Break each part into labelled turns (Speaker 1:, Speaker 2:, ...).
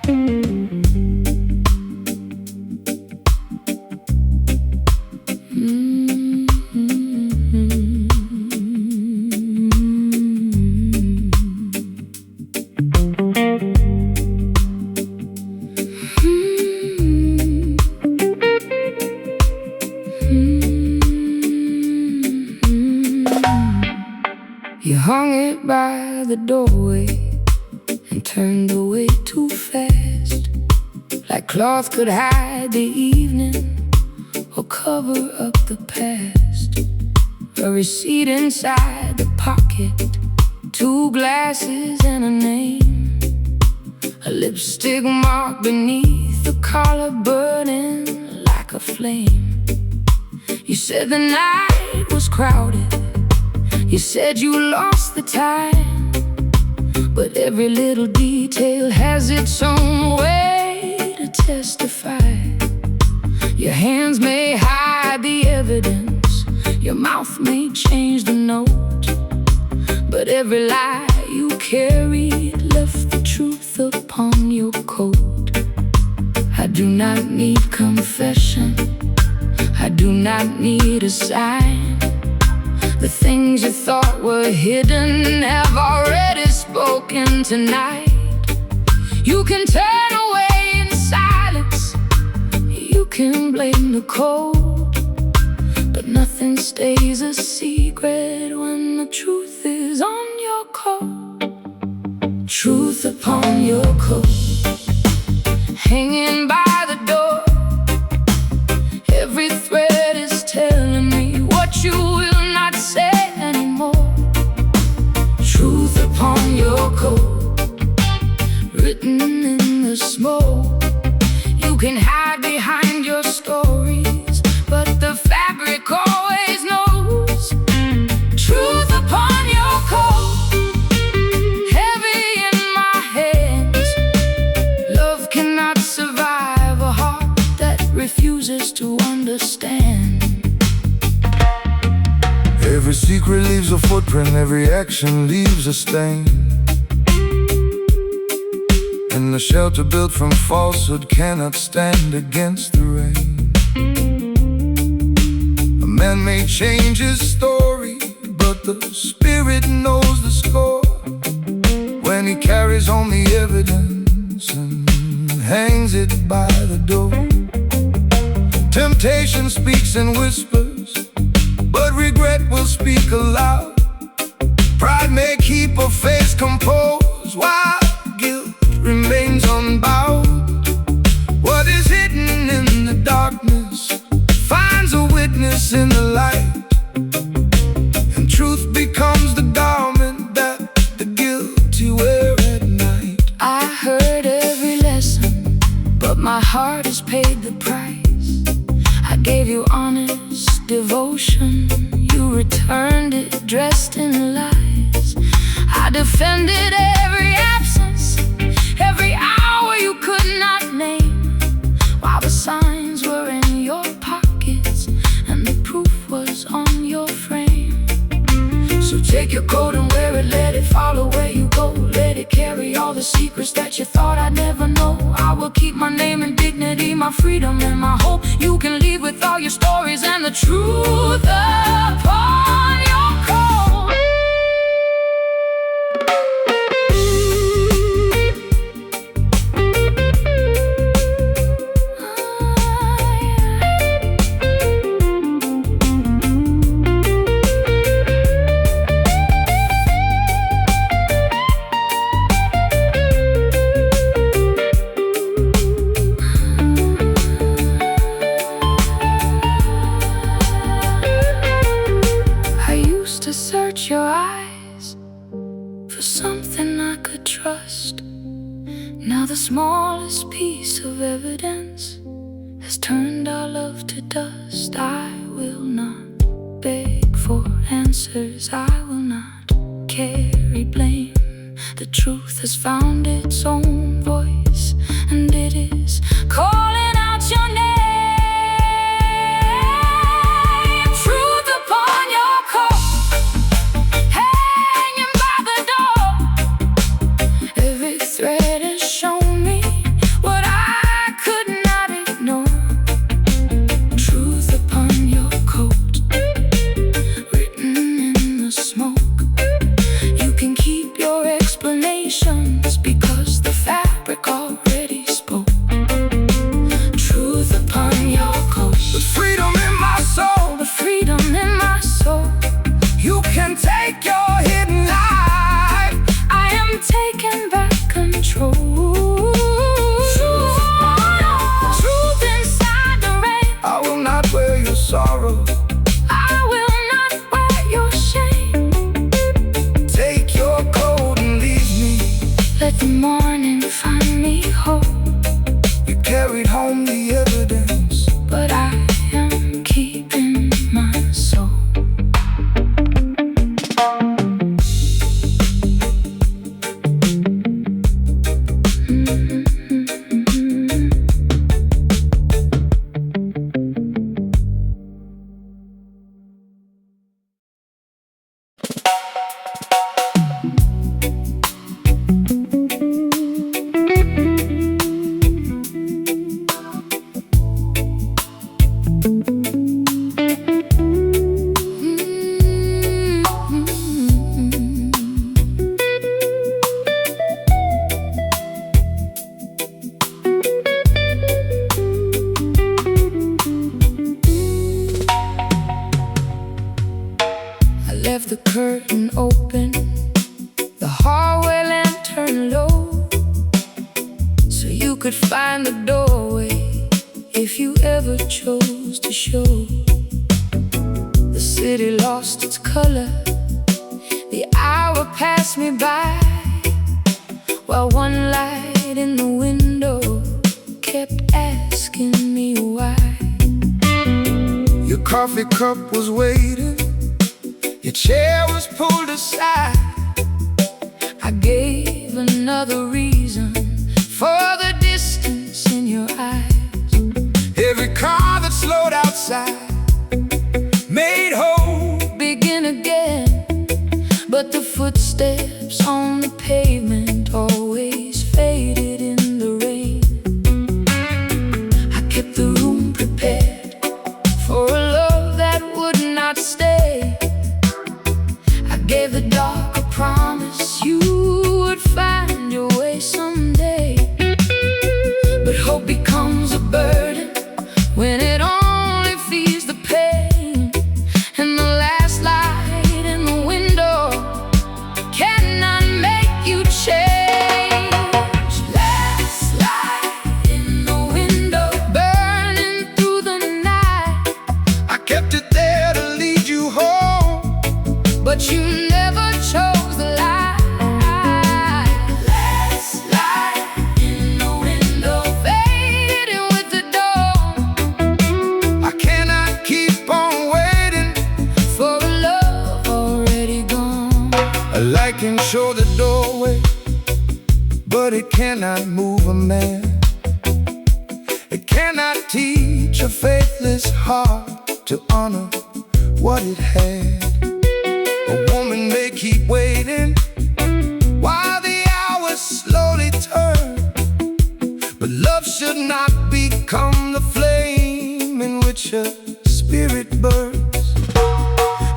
Speaker 1: You hung it by the doorway and turned away too fast, like cloth could hide the evening or cover up the past. A receipt inside the pocket, 2 glasses and a name, a lipstick mark beneath the collar burning like a flame. You said the night was crowded, you said you lost the time, but every little detail has its own way to testify. Your hands may hide the evidence, your mouth may change the note, but every lie you carried left the truth upon your coat. I do not need confession, I do not need a sign. The things you thought were hidden have already spoken tonight. You can turn away in silence, you can blame the cold, but nothing stays a secret when the truth is on your coat. Truth upon your coat, hanging by the door. Every thread is telling me what you will not say anymore. Truth upon your coat, written in the smoke. You can hide behind your stories, but the fabric always knows. Truth upon your coat, heavy in my hands. Love cannot survive a heart that refuses to understand.
Speaker 2: Every secret leaves a footprint, every action leaves a stain. And the shelter built from falsehood cannot stand against the rain. A man may change his story, but the spirit knows the score when he carries home the evidence and hangs it by the door. Temptation speaks in whispers, but regret will speak aloud. Pride may keep a face composed while guilt remains unbowed. What is hidden in the darkness finds a witness in the light, and truth becomes the garment that the guilty wear at night.
Speaker 1: I heard every lesson, but my heart has paid the price. I gave you honest devotion, you returned it dressed in lies. I defended every absence, every hour you could not name, while the signs were in your pockets and the proof was on your frame. So take your coat and wear it, let it follow where you go. Let it carry all the secrets that you thought I'd never know. I will keep my name and dignity, my freedom and my hope. You can leave with all your stories and the truth upon your coat. To search your eyes for something I could trust. Now the smallest piece of evidence has turned our love to dust. I will not beg for answers, I will not carry blame. The truth has found its own voice, and it is calling out your name. Truth upon your coat, hanging by the door. Every thread has shown me know. Truth inside the rain.
Speaker 2: I will not wear your sorrow.
Speaker 1: I will not wear your shame.
Speaker 2: Take your coat and leave me.
Speaker 1: Let the morning find me whole.
Speaker 2: You carried home the evidence,
Speaker 1: but I am keeping my soul. Left the curtain open, the hallway lantern low, so you could find the doorway if you ever chose to show. The city lost its color, the hour passed me by, while one light in the window kept asking me why.
Speaker 2: your coffee cup was waiting, your chair was pulled aside.
Speaker 1: I gave another reason for the distance in your eyes.
Speaker 2: Every car that slowed outside made hope
Speaker 1: begin again, but the footsteps on the pavement always faded in the rain. I kept the room prepared for a love that would not stay. I gave the dark a promise you would find your way someday. But hope becomes a burden when it only feeds the pain, and the last light in the window cannot make you change. Last light in the window, burning through the night.
Speaker 2: I kept it there to lead you home,
Speaker 1: But you never chose the light. Last light in the window, fading with the dawn.
Speaker 2: I cannot keep on waiting.
Speaker 1: For a love already gone.
Speaker 2: A light can show the doorway, but it cannot move a man. It cannot teach a faithless heart to honor what it had. A woman may keep waiting while the hours slowly turn, but love should not become the flame in which a spirit burns.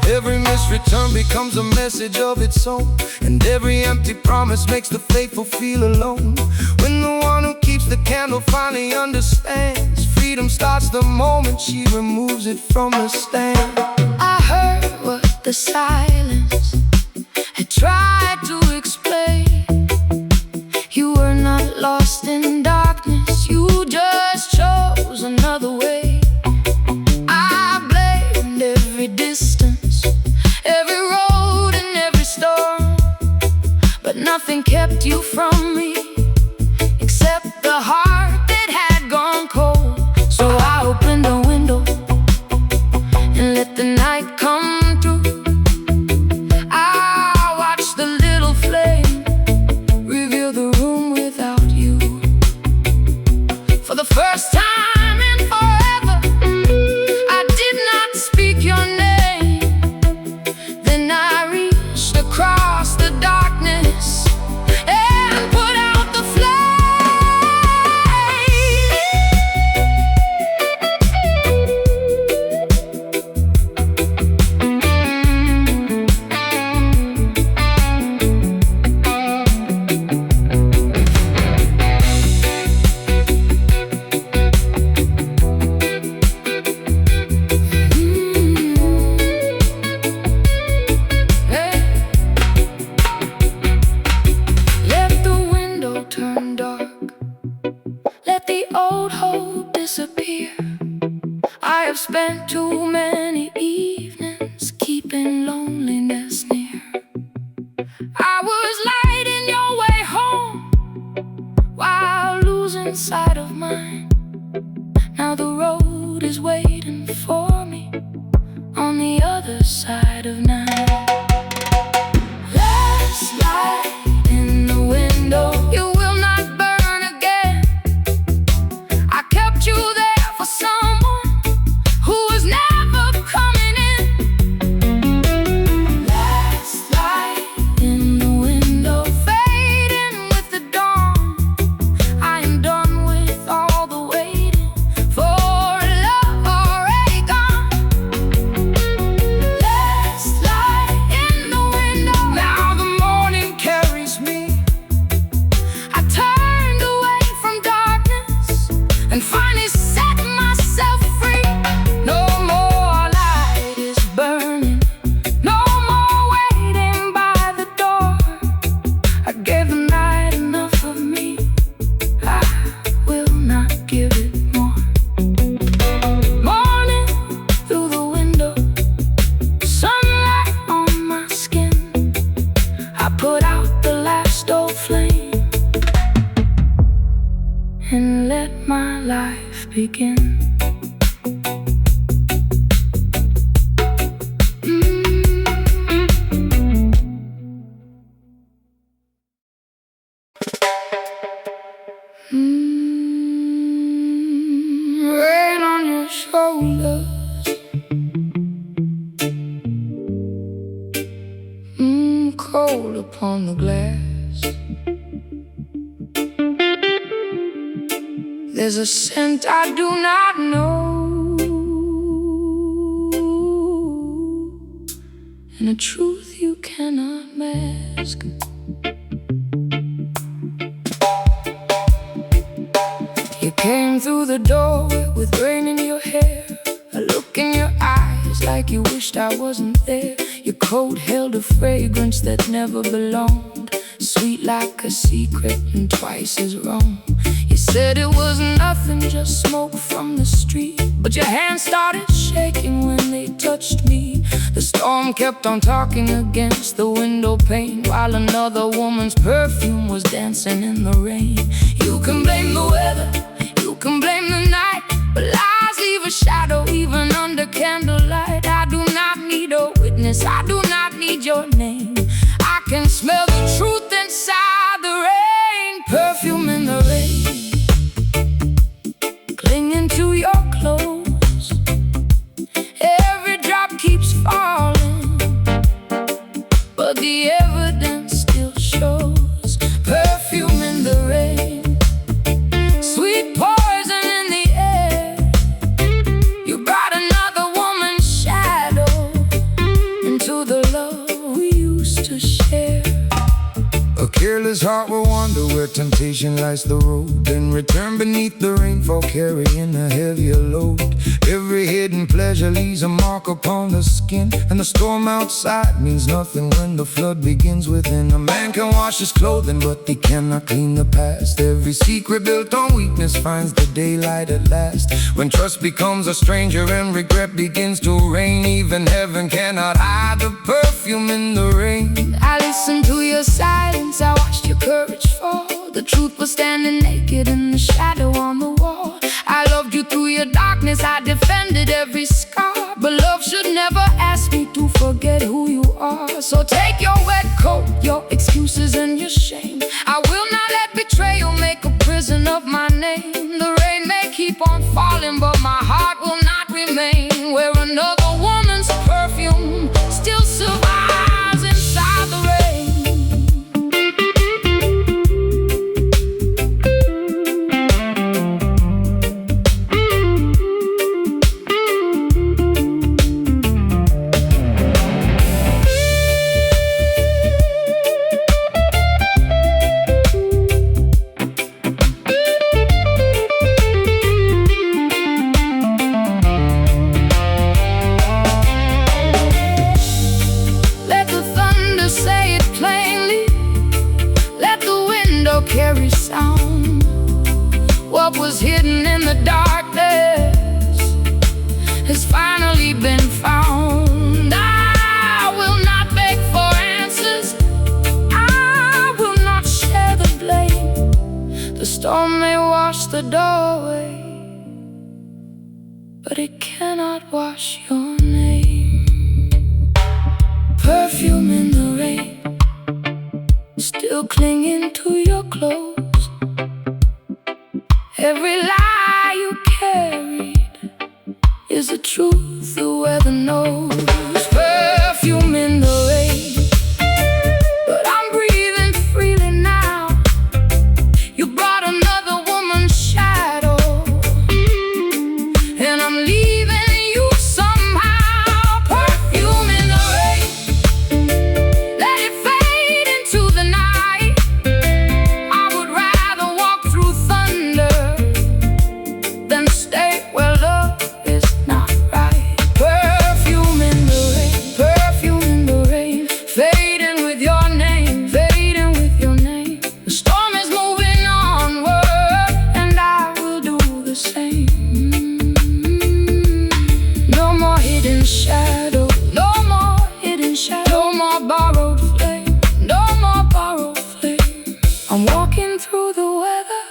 Speaker 2: Every missed return becomes a message of its own, and every empty promise makes the faithful feel alone. When the one who keeps the candle finally understands, freedom starts the moment she removes it from the stand.
Speaker 1: I heard what the silence had tried to explain. You were not lost in darkness, you just chose another way. I blamed every distance, every road and every storm, but nothing kept you from me except the heart that had gone cold. So I opened the window and let the night come through. I watched the little flame reveal the room without you. For the first time in forever, I did not speak your name. Then I reached across the darkness and put out and dark. Let the old hope disappear. I have spent too many evenings keeping loneliness near. I was lighting your way home while losing sight of mine. Now the road is waiting for me on the other side of 9. Last light in the window, you will not burn again. I kept you there for someone who was never coming in. Last light in the window, fading with the dawn. I am done with all the waiting for a love already gone. Last light in the window,
Speaker 2: Now the morning carries me.
Speaker 1: I turned away from darkness and finally set myself free. No more light is burning, no more waiting by the door. I gave the night enough of me, I will not give it more. Morning through the window, sunlight on my skin. I put out the last old flame and let my life begin. Rain on your shoulders, cold upon the glass. There's a scent I do not know, and a truth you cannot mask. You came through the doorway with rain in your hair, a look in your eyes like you wished I wasn't there. Your coat held a fragrance that never belonged, sweet like a secret and twice as wrong. You said it was nothing, just smoke from the street, but your hands started shaking when they touched me. The storm kept on talking against the window pane, while another woman's perfume was dancing in the rain. You can blame the weather, you can blame the night, but lies leave a shadow even under candlelight. I do not need a witness, I do not need your name. I can smell the truth inside the rain. Perfume in the rain, clinging to your clothes. Every drop keeps falling, but the evidence still shows. Perfume in the rain, sweet poison in the air. You brought another woman's shadow into the love we used to share.
Speaker 2: A careless heart will wander where temptation lights the road, then return beneath the rainfall carrying a heavier load. Every hidden pleasure leaves a mark upon the skin, and the storm outside means nothing when the flood begins within. A man can wash his clothing, but he cannot clean the past. Every secret built on weakness finds the daylight at last. When trust becomes a stranger and regret begins to reign, even heaven cannot hide the perfume in the rain.
Speaker 1: I listened to your silence, I watched your courage fall. The truth was standing naked in the shadow on the wall. I loved you through your darkness, I defended every scar, but love should never ask me to forget who you are. So take your wet coat, your excuses and your shame. I will not let betrayal make a prison of my name. The rain may keep on falling, but my heart will not remain where another woman's perfume still survives inside the rain. storm may wash the doorway, but it cannot wash your name. Perfume in the rain, still clinging to your clothes. Every lie you carried is the truth the weather knows. Perfume in the rain, but I'm breathing freely now. You brought another woman's shadow, and I'm leaving you somehow. Perfume in the rain, let it fade into the night. I would rather walk through thunder than stay where love is not right. Perfume in the rain, perfume in the rain, fading with your name, fading with your name. The storm is moving onward, and I will do the same. No more hidden shadow, no more hidden shadow, no more borrowed flame, no more borrowed flame. I'm walking through the weather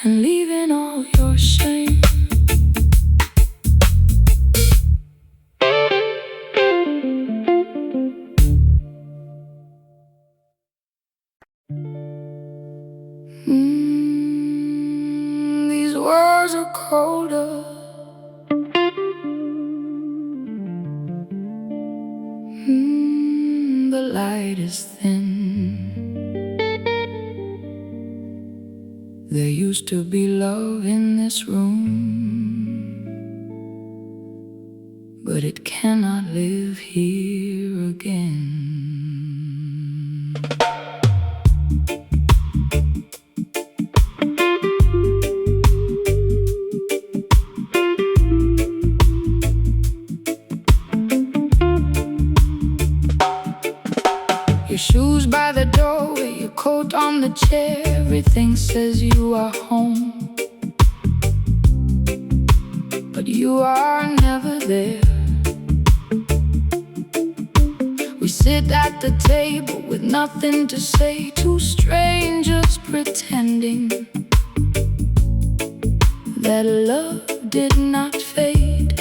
Speaker 1: and leaving all your shame. These words are colder. The light is thin. There used to be love in this room, but it cannot live here again. Your shoes by the doorway, your coat on the chair, everything says you are home, but you are never there. We sit at the table with nothing to say, two strangers pretending that love did not fade.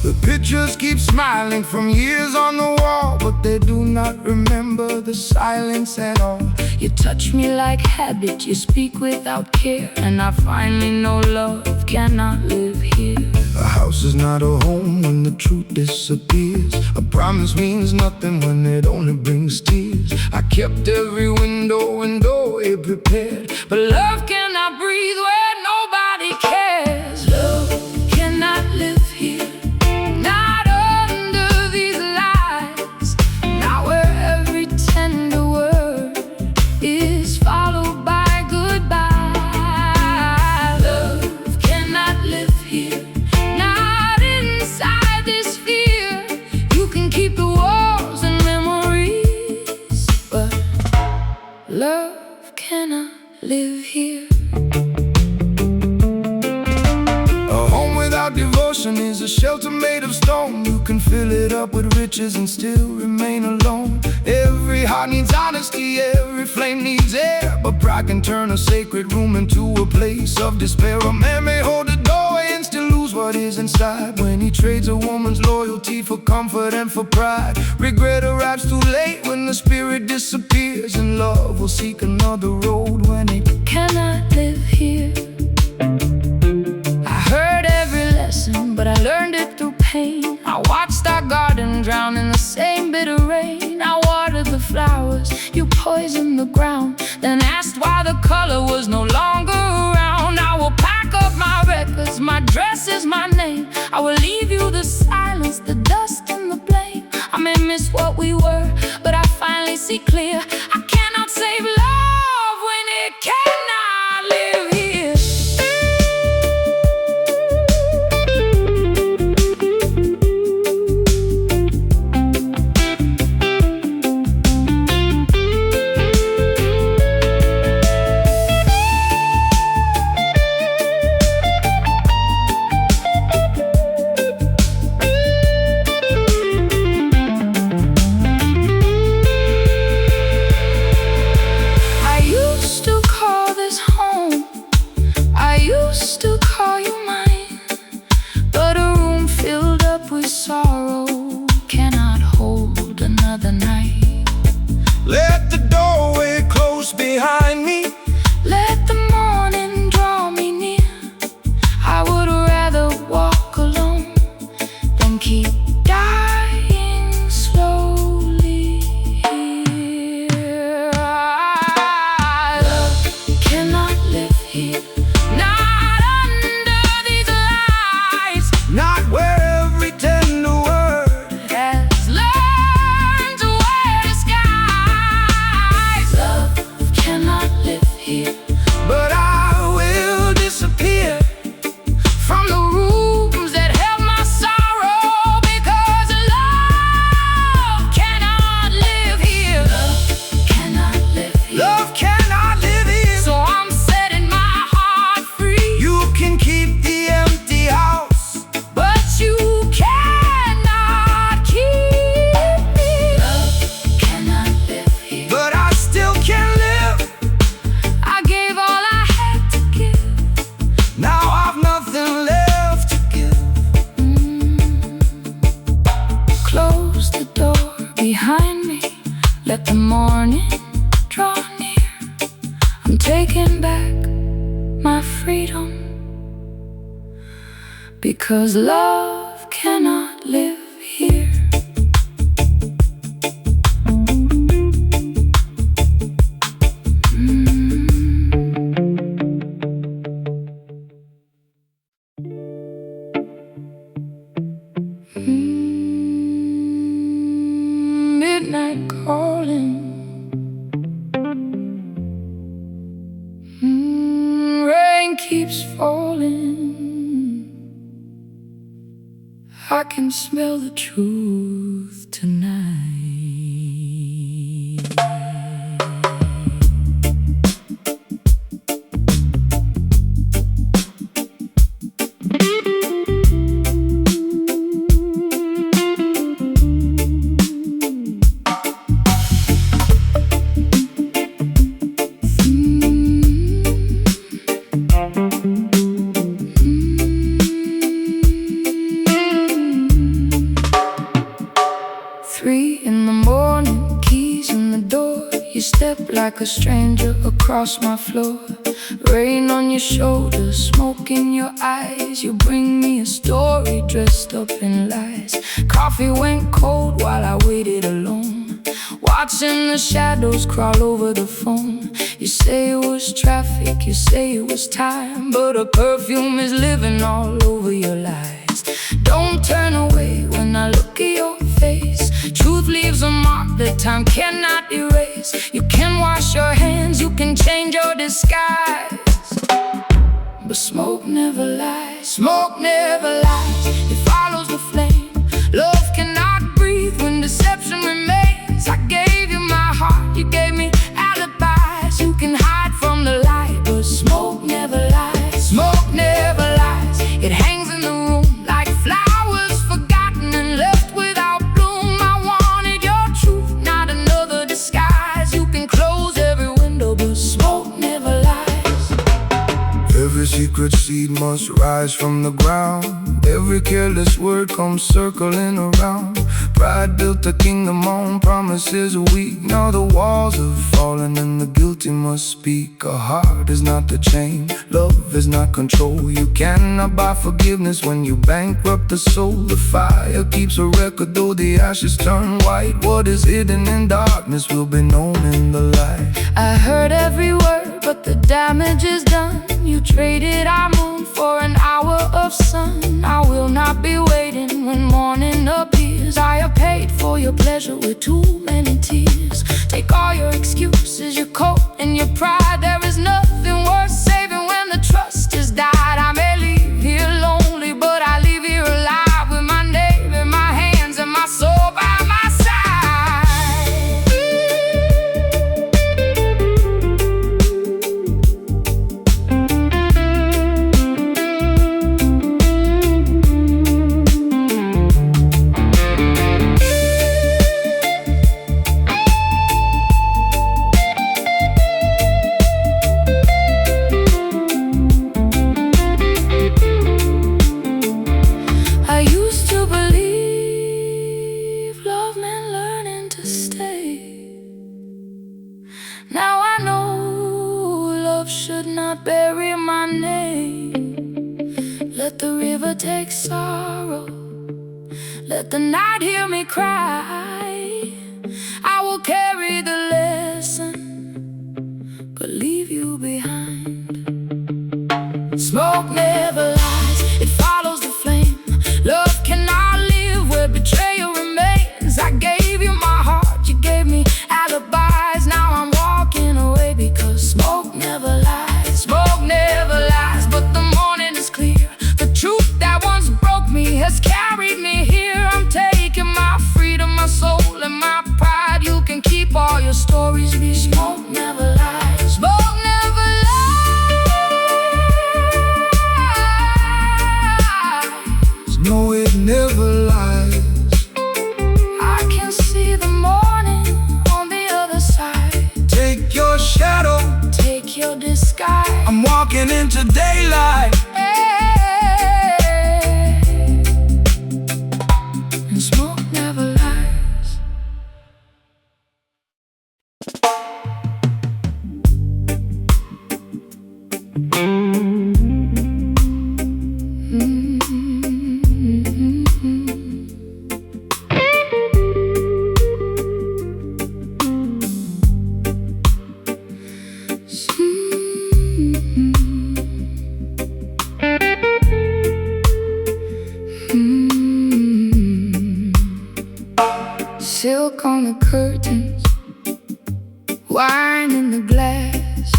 Speaker 2: The pictures keep smiling from years on the wall, but they do not remember the silence at all.
Speaker 1: You touch me like habit, you speak without care, and I finally know love cannot live here.
Speaker 2: A house is not a home when the truth disappears. A promise means nothing when it only brings tears. I kept every window and doorway prepared,
Speaker 1: But love cannot breathe where nobody cares. Love cannot live here, not under these lies, not where every tender word is followed by goodbye. Love cannot live here, not inside this fear. You can keep the walls and memories, but love cannot live here.
Speaker 2: A home without devotion is a shelter made of stone. You can fill it up with riches and still remain alone. Every heart needs honesty, every flame needs air, but pride can turn a sacred room into a place of despair. A man may hold the doorway and still lose what is inside when he trades a woman's loyalty for comfort and for pride. Regret arrives too late when the spirit disappears, and love will seek another road when it
Speaker 1: Cannot live here. I heard every lesson, but I learned it through pain. I watched our garden drown in the same bitter rain. I watered the flowers, you poisoned the ground, then asked why the color was no longer around. I will pack up my records, my dress is my name. I will leave you the silence, the dust and the blame. I may miss what we were, but I finally see clear. I cannot save love when it cannot live here. taking back my freedom, because love cannot live here. Midnight calling, rain keeps falling. I can smell the truth tonight. You step like a stranger across my floor. Rain on your shoulders, smoke in your eyes. You bring me a story dressed up in lies. Coffee went cold while I waited alone, watching the shadows crawl over the phone. You say it was traffic, you say it was time, but a perfume is living all over your lies. Don't turn away when I look at your face. Truth leaves a mark that time cannot erase. You can wash your hands, you can change your disguise, but smoke never lies. Smoke never lies, it follows the flame. Love cannot breathe when deception remains. I gave you my heart, you gave me alibis. You can hide from the light, but smoke never lies. Smoke never lies, it hangs in the room like flowers forgotten and left without bloom. I wanted your truth, not another disguise. You can close every window, but smoke never lies.
Speaker 2: Every secret seed must rise from the ground. Every careless word comes circling around. Pride built a kingdom on promises weak. Now the walls have fallen and the guilty must speak. A heart is not the chain, love is not control. You cannot buy forgiveness when you bankrupt the soul. The fire keeps a record though the ashes turn white. What is hidden in darkness will be known in the light.
Speaker 1: I heard every word, but the damage is done. You traded our moon for an hour of sun. I will not be waiting when morning appears. I have paid for your pleasure with too many tears. Take all your excuses, your coat and your pride. There is nothing worth saving when the trust is died. I may leave here lonely, but I leave here alive, with my name in my hands and my soul by my Now I know love should not bury my name. Let the river take sorrow, let the night hear me cry. I will carry the lesson, but leave you behind. Smoke never lies, it follows the flame. Love cannot live where betrayal remains. I gave you my heart, you gave me alibis. Now I'm walking away because smoke never lies. Smoke never lies, but the morning is clear. The truth that once broke me has carried me here. I'm taking my freedom, my soul and my pride. You can keep all your stories, be smoke never lies. Smoke never lies.
Speaker 2: No, it never lies.
Speaker 1: I can see the morning on the other side.
Speaker 2: Take your shadow,
Speaker 1: Take your disguise.
Speaker 2: I'm walking into daylight.
Speaker 1: And smoke never lies. Silk on the curtains, wine in the glass,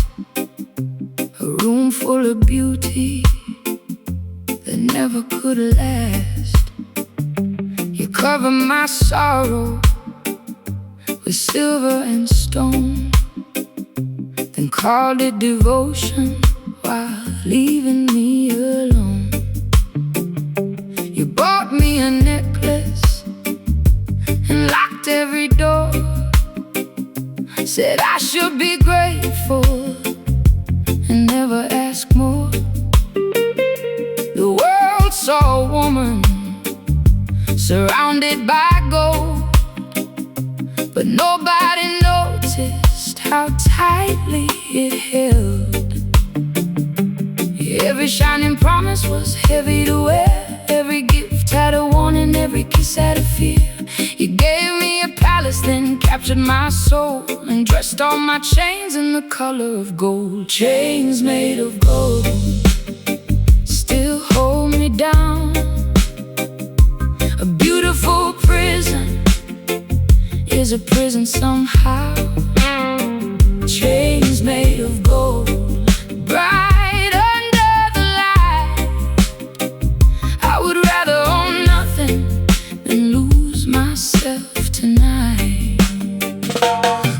Speaker 1: a room full of beauty that never could last. You cover my sorrow with silver and stone, then called it devotion while leaving me alone. You bought me a necklace and locked every door, said I should be grateful and never ask more. The world saw a woman surrounded by gold, but nobody noticed how tightly it held. Every shining promise was heavy to wear, every gift had a warning, every kiss had a fear. You gave me a palace, then captured my soul, and dressed all my chains in the color of gold. Chains made of gold still hold me down. A beautiful prison is a prison somehow. Chains made of gold, bright under the light. I would rather own nothing than lose myself tonight.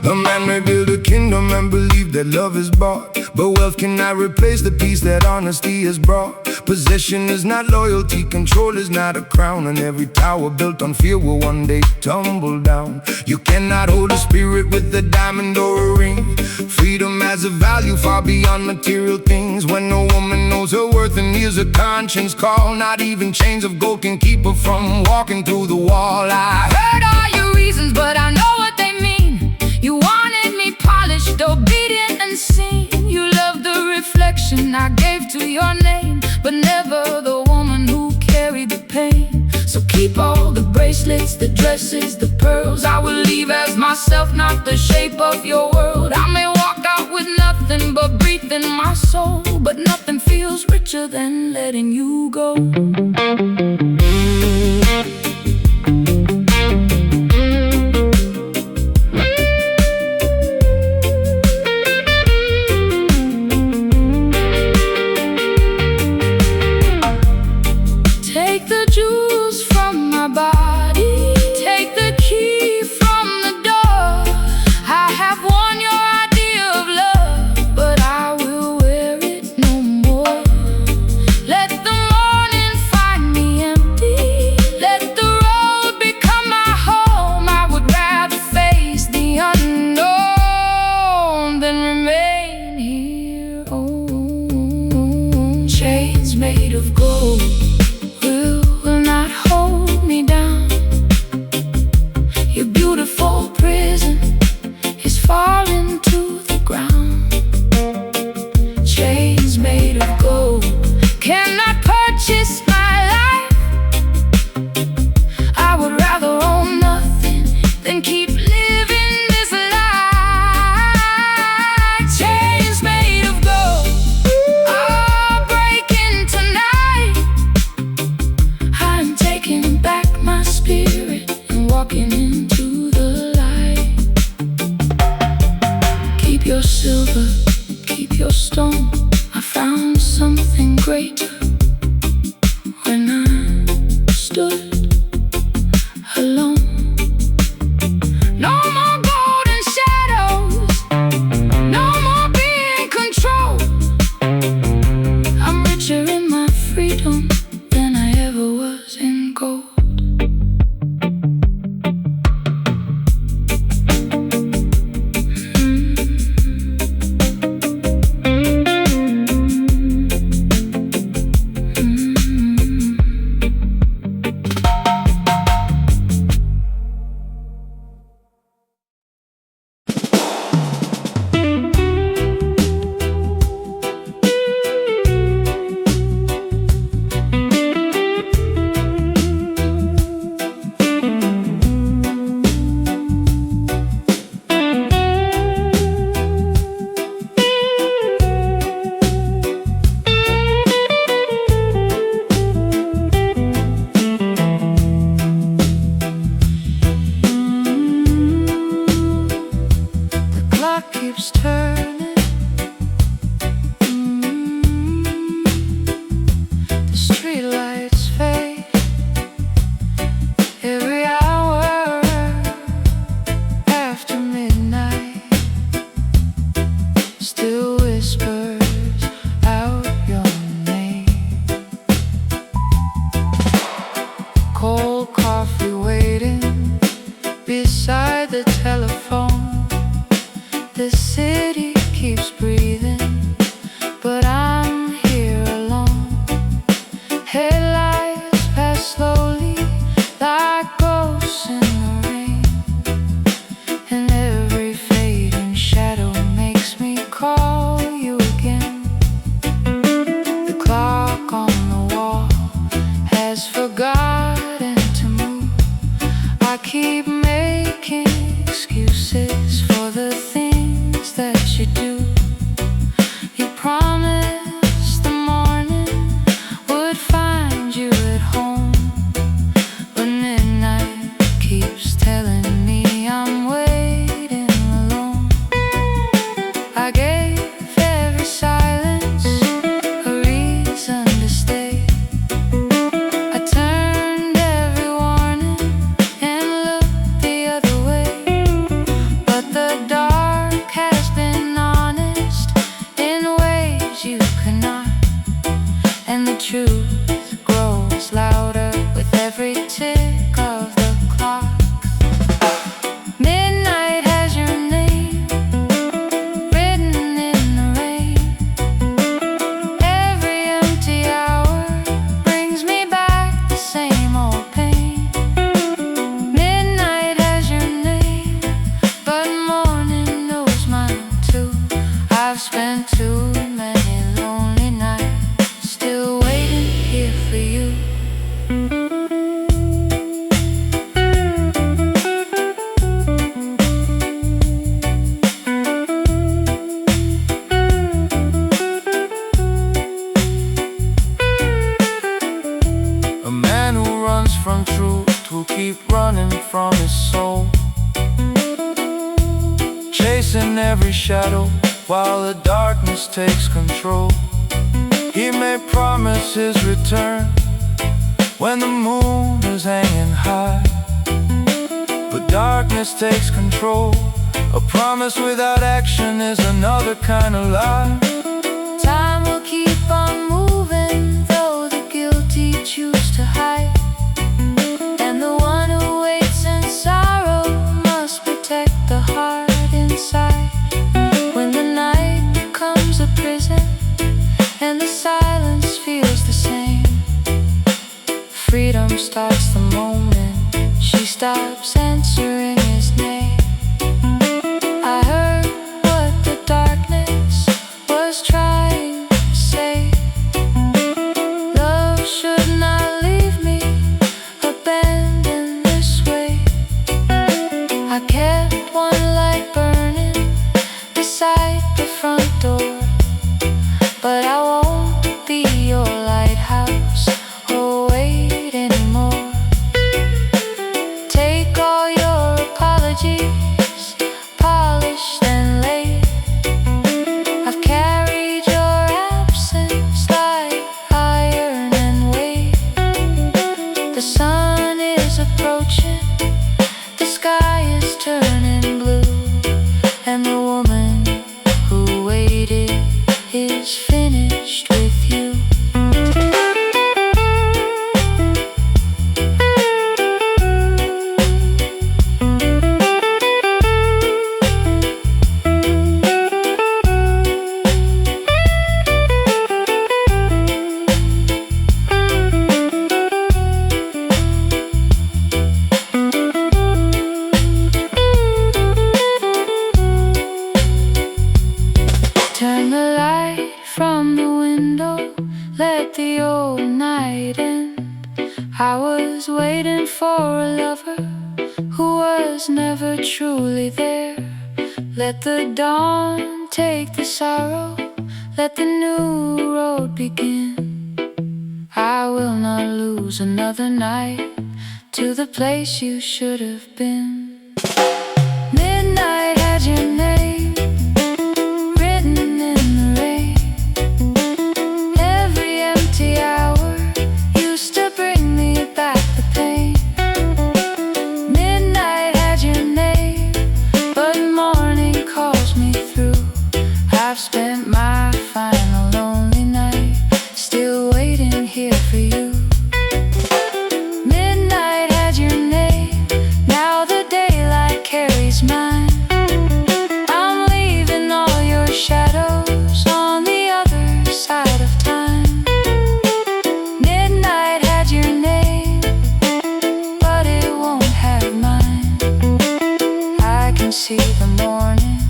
Speaker 2: A man may build a kingdom and believe that love is bought, but wealth cannot replace the peace that honesty has brought. Possession is not loyalty, control is not a crown, and every tower built on fear will one day tumble down. You cannot hold a spirit with a diamond or a ring. Freedom has a value far beyond material things. When a woman knows her worth and hears her conscience call, not even chains of gold can keep her from walking through the wall. I
Speaker 1: Heard all your reasons, but I know what they mean. You wanted me polished, obedient and seen. You loved the reflection I gave to your name, but never the woman who carried the pain. So keep all the bracelets, the dresses, the pearls. I will leave as myself, not the shape of your world. I may walk out with nothing but breath in my soul, but nothing feels richer than letting you go. Take the jewels from my body, take the key from the door. I have won your idea of love, but I will wear it no more. Let the morning find me empty, let the road become my home. I would rather face the unknown than remain here. Oh, chains made of gold will not hold me down. Your beautiful prison is falling to the ground. Chains made of gold cannot purchase my life. I would rather own nothing than keep living this life. Chains made of gold are breaking tonight. I'm taking back my spirit and walking into the light. Keep your silver, keep your stone. I found something greater when I stood alone. No more golden shadows, no more being controlled. I'm richer in my freedom than I ever was in gold. too many lonely nights, still waiting here for you.
Speaker 2: A man who runs from truth, will keep running from his soul, chasing every shadow while the darkness takes control. He may promise his return when the moon is hanging high, but darkness takes control. A promise without action is another kind of lie.
Speaker 1: Time will keep on moving, though the guilty choose to hide, and the one who waits in sorrow must protect the heart inside. When the night becomes a prison and the silence feels the same, freedom starts the moment she stops answering his name. I heard what the darkness was trying to say. Love should not leave me abandoned this way. I kept one light burning beside the front door, but I won't be your lighthouse or wait anymore. Take all your apologies, polished and laid. I've carried your absence like iron and weight. The sun is approaching, the sky is turning blue, and the woman who waited is finished with you. Turn the light from the window, let the old night end. I was waiting for a lover who was never truly there. Let the dawn take the sorrow, let the new road begin. I will not lose another night to the place you should have been. Midnight had your name written in the rain. Every empty hour used to bring me back the pain. Midnight had your name, but morning calls me through. I've spent my final lonely night still waiting here for you. Midnight had your name, now the daylight carries mine. I'm leaving all your shadows on the other side of time. Midnight had your name, but it won't have mine. I can see the morning,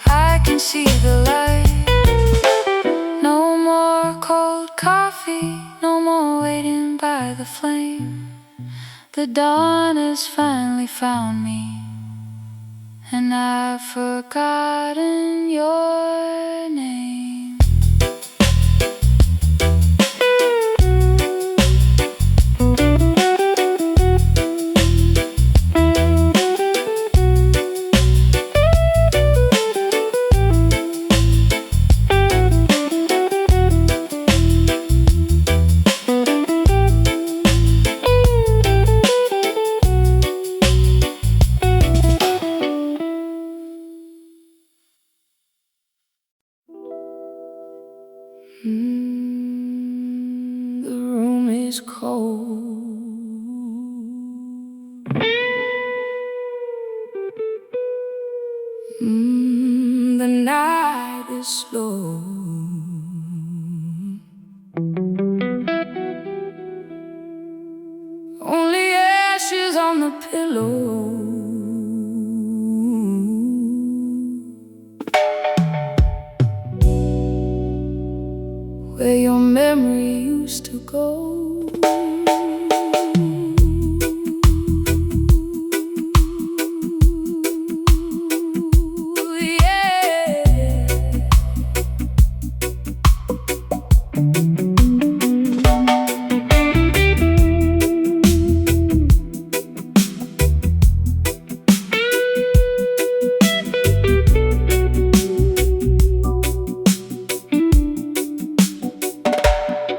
Speaker 1: I can see the light. No more cold coffee, no more waiting by the flame. The dawn has finally found me, and I've forgotten your name. The room is cold. The night is slow. Only ashes on the pillow. where your memory used to go.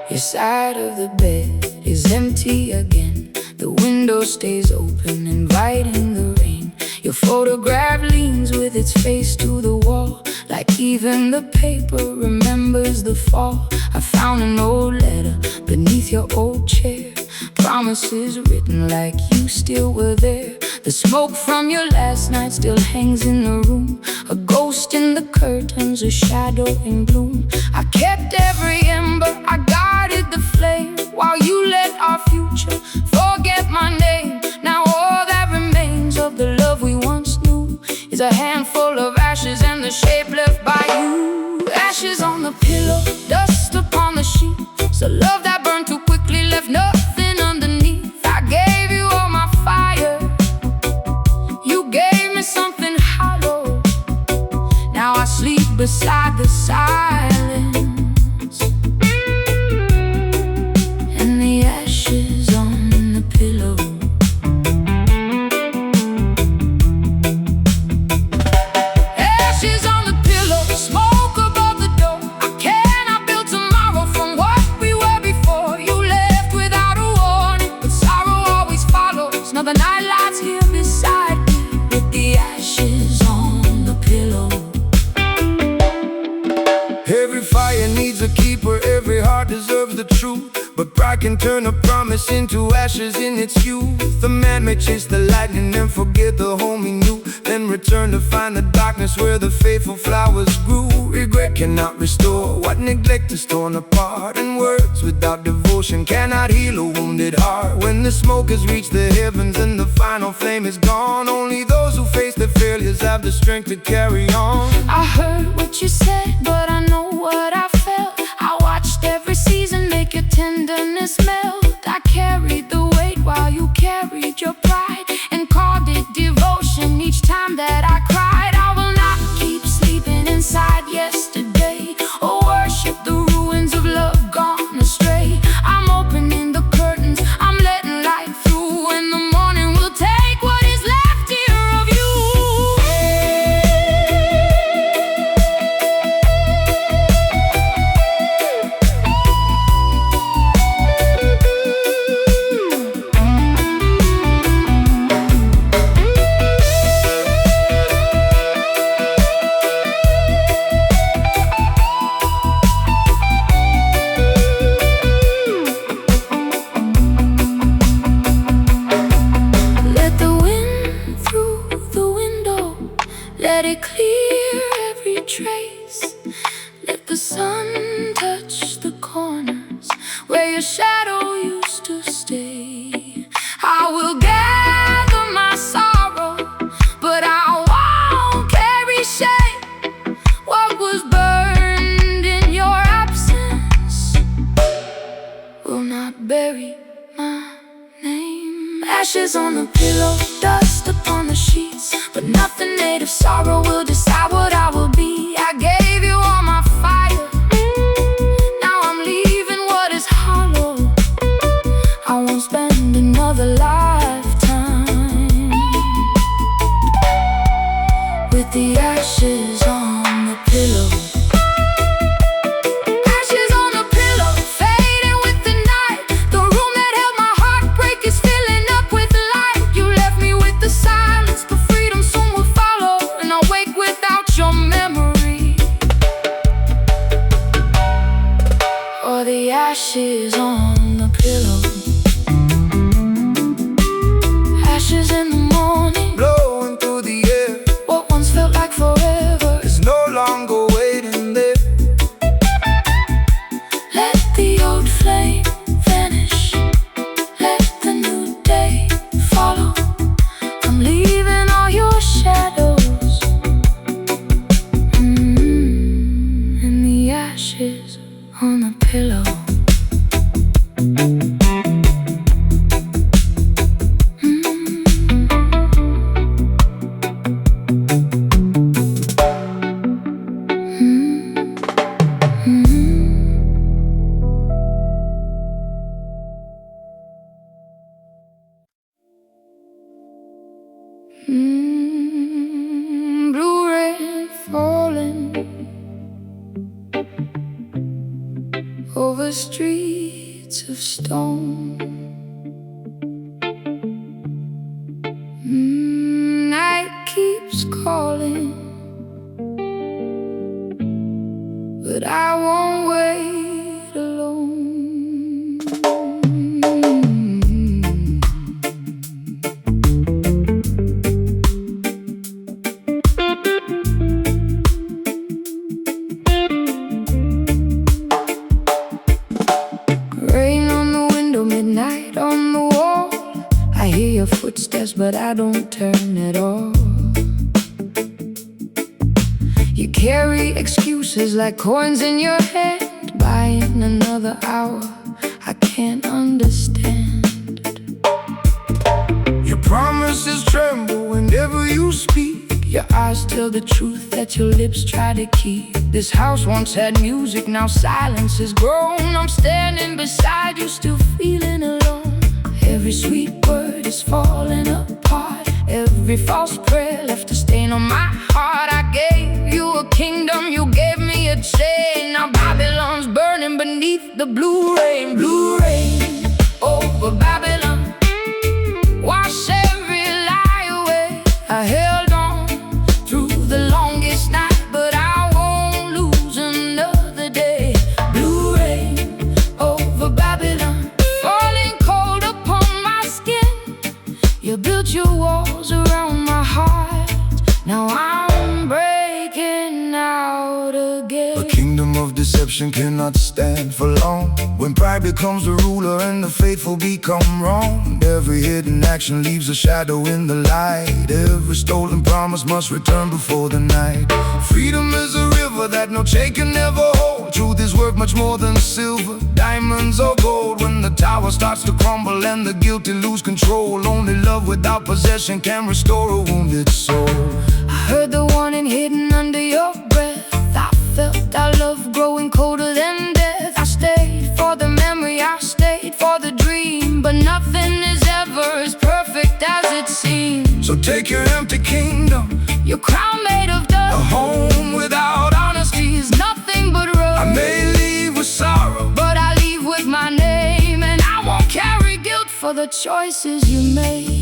Speaker 1: Your side of the bed is empty again. The window stays open, inviting the rain. Your photograph leans with its face to the wall, like even the paper remembers the fall. I found an old letter beneath your old chair, promises written like you still were there. The smoke from your last night still hangs in the room, a ghost in the curtains, a shadow in bloom. I kept every ember, I guarded the flame, while you let our future forget my name. Now all that remains of the love we once knew is a handful of ashes and the shape left by you. Ashes on the pillow, dust upon the sheet. So love that burned too quickly left nothing underneath. I gave you all my fire, you gave me something hollow. Now I sleep beside the silence and the ashes on the pillow. Ashes on the pillow, smoke above the door. I cannot build tomorrow from what we were before. You left without a warning, but sorrow always follows. Now the night lights here beside me with the ashes on the pillow.
Speaker 2: Every fire needs a keeper, every heart deserves the truth. But pride can turn a promise into ashes in its youth. The man may chase the lightning and forget the home he knew, then return to find the darkness where the faithful flowers grew. Regret cannot restore what neglect is torn apart, and words without devotion cannot heal a wounded heart. When the smoke has reached the heavens and the final flame is gone, only those who face their failures have the strength to carry on.
Speaker 1: I heard what you said, but I know what I felt. I watched every season make your tenderness melt. I carried the weight while you carried your pride, and called it devotion each time that I cried. I will not keep sleeping inside yesterday, or worship the ruins of love gone astray. I'm opening the curtains, I'm letting light through, and the morning will take what is left here of you. Let the wind through the window, let it clear every trace. Let the sun touch the corners where your shadow used to stay. I will gather my sorrow, but I won't carry shame. What was burned in your absence will not bury my name. Ashes on the pillow, dust upon the sheets, but nothing made of sorrow will decide what I will be. I gave you all my fire, now I'm leaving what is hollow. I won't spend another lifetime with the ashes on the pillow. Ashes on the pillow, fading with the night. The room that held my heartbreak is filling up with light. You left me with the silence, but freedom soon will follow, and I'll wake without your memory, or the ashes on the pillow. Ashes in the morning,
Speaker 2: Blowing through the air,
Speaker 1: what once felt like forever
Speaker 2: is no longer waiting there.
Speaker 1: let the old flame vanish, let the new day follow. I'm leaving all your shadows, and the ashes on the pillow. Blue rain falling over streets of stone. Night keeps calling, but I won't wait alone. Rain on the window, midnight on the wall. I hear your footsteps, but I don't turn at all. You carry excuses like coins in your hand, buying another hour. I can't understand.
Speaker 2: Your promises tremble whenever you speak.
Speaker 1: Your eyes tell the truth that your lips try to keep.
Speaker 2: This house once had music, now silence has grown.
Speaker 1: I'm standing beside you, still feeling alone. Every sweet word is falling apart. Every false prayer left a stain on my heart. I gave you a kingdom, you gave me a chain. Now Babylon's burning beneath the blue rain. Blue rain over Babylon, wash every lie away. I held on through the longest night, but I won't lose another day. Blue rain over Babylon, falling cold upon my skin. You built your walls around my heart, now I'm breaking out again.
Speaker 2: A kingdom of deception cannot stand for long. When pride becomes the ruler and the faithful become wrong, every hidden action leaves a shadow in the light. Every stolen promise must return before the night. Freedom is a river that no chain can ever hold. Truth is worth much more than silver, diamonds or gold. When the tower starts to crumble and the guilty lose control, only love without possession can restore a wounded soul.
Speaker 1: I heard the warning hidden under your breath. I felt our love growing colder than death. I stayed for the memory, I stayed for the dream, but nothing is ever as perfect as it seems.
Speaker 2: So take your empty kingdom,
Speaker 1: your crown made of
Speaker 2: a
Speaker 1: dust.
Speaker 2: home without honesty
Speaker 1: Is nothing but rust.
Speaker 2: I may leave with sorrow,
Speaker 1: but I leave with my name, and I won't carry guilt for the choices you made.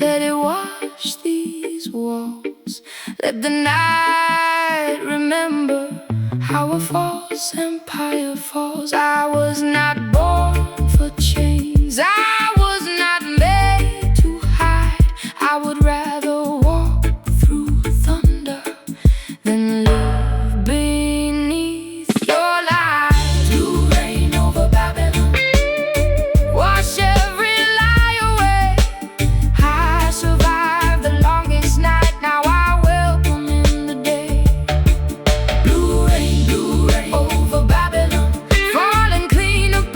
Speaker 1: Let it wash these walls. Let the night remember how a false empire falls. I was not born for chains, I was not made to hide. I would rather walk through thunder than live beneath your light. Blue rain over Babylon, wash every lie away. I survived the longest night, now I welcome in the day. Blue rain over Babylon, falling clean up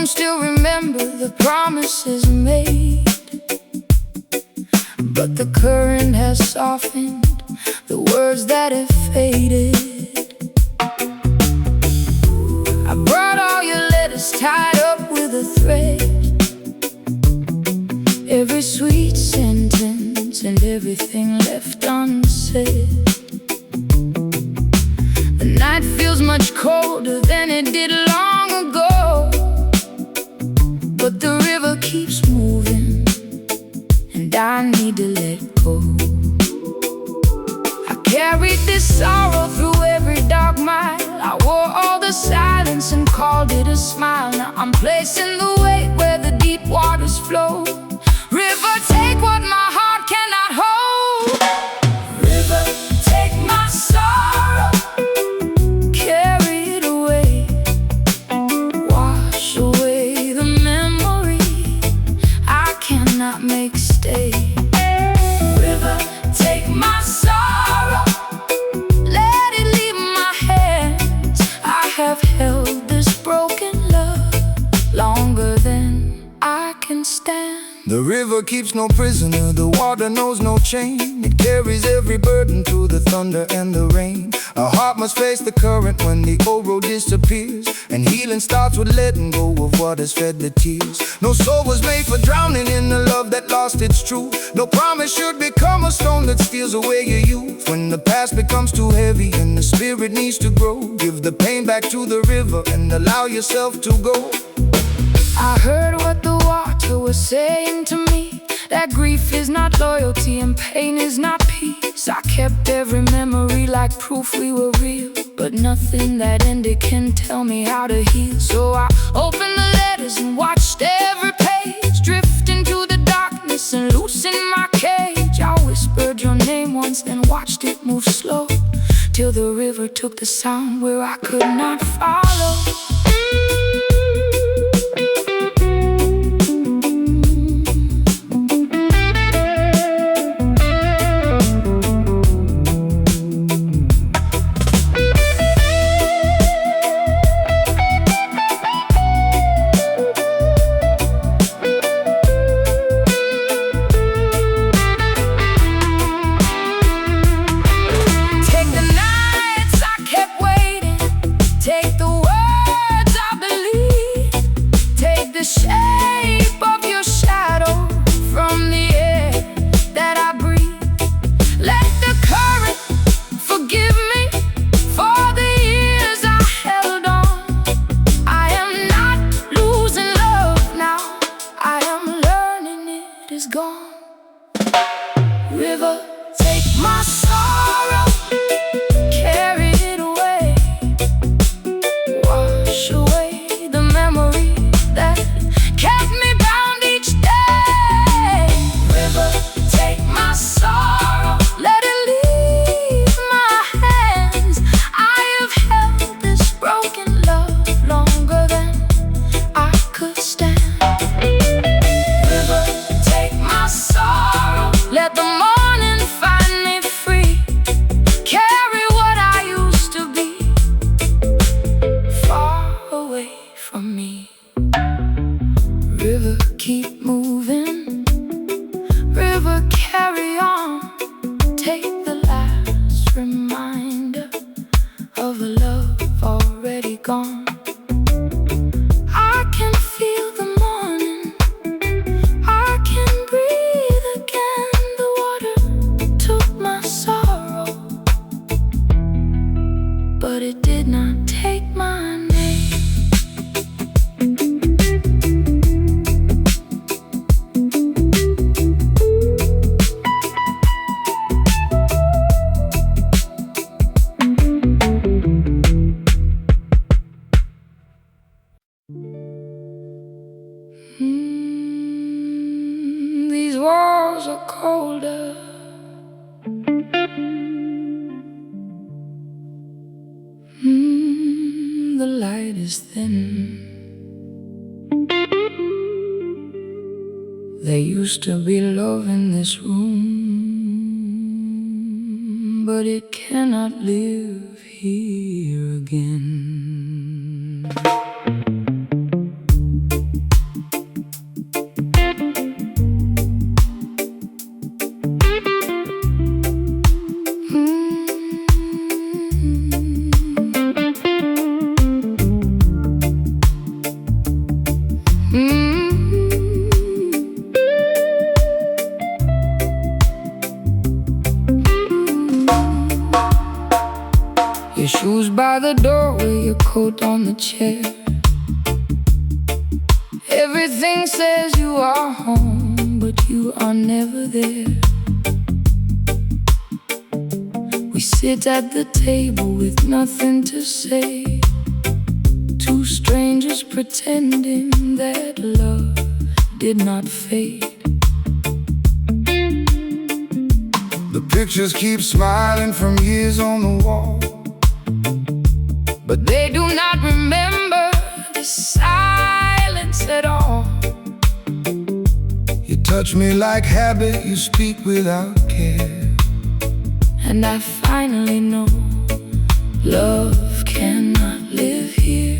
Speaker 1: still remember the promises made, but the current has softened the words that have faded. I brought all your letters tied up with a thread, every sweet sentence and everything left unsaid. The night feels much colder than it did long ago, but the river keeps moving and I need to let go. I carried this sorrow through every dark mile. I wore all the silence and called it a smile. Now I'm placing the weight where the deep waters flow. River, take what my heart cannot hold. River, take my sorrow, carry it away, wash away the memory I cannot make stay. River, take my sorrow, let it leave my hands. I have held this broken love longer than I can stand.
Speaker 2: The river keeps no prisoner, the water knows no chain. It carries every burden through the thunder and the rain. A heart must face the current when the old road disappears, and healing starts with letting go of what has fed the tears. No soul was made for drowning in the love that lost its truth. No promise should become a stone that steals away your youth. When the past becomes too heavy and the spirit needs to grow, give the pain back to the river and allow yourself to go.
Speaker 1: I heard what the water was saying to me, that grief is not loyalty and pain is not peace. I kept every memory like proof we were real, but nothing that ended can tell me how to heal. So I opened the letters and watched every page drift into the darkness and loosen my cage. I whispered your name once, then watched it move slow, till the river took the sound where I could not follow. River, take my sorrow, carry it away, wash away the memory that kept me bound each day. River, take my sorrow, let it leave my hands. I have held this broken love longer than I could stand. River, take my sorrow, let the morning find me free. Carry what I used to be, far away from me. River, keep moving. River, carry on. Take the last reminder of a love already gone. I can feel the morning, I can breathe again. The water took my sorrow, but it did not take my name. These walls are colder. The light is thin. There used to be love in this room, but it cannot live here again. by the doorway, your coat on the chair. Everything says you are home, but you are never there. We sit at the table with nothing to say, two strangers pretending that love did not fade.
Speaker 2: The pictures keep smiling from years on the wall,
Speaker 1: but they do not remember the silence at all.
Speaker 2: You touch me like habit, you speak without care.
Speaker 1: And I finally know love cannot live here.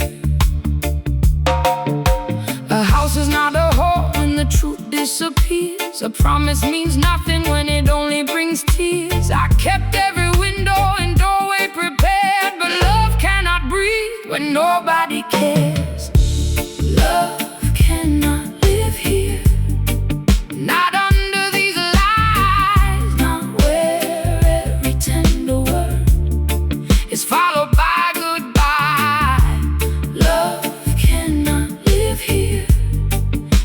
Speaker 1: A house is not a home when the truth disappears. A promise means nothing when it only brings tears. I kept every window and doorway prepared, but love cannot breathe when nobody cares. Love cannot live here, not under these lies, not where every tender word is followed by goodbye. Love cannot live here,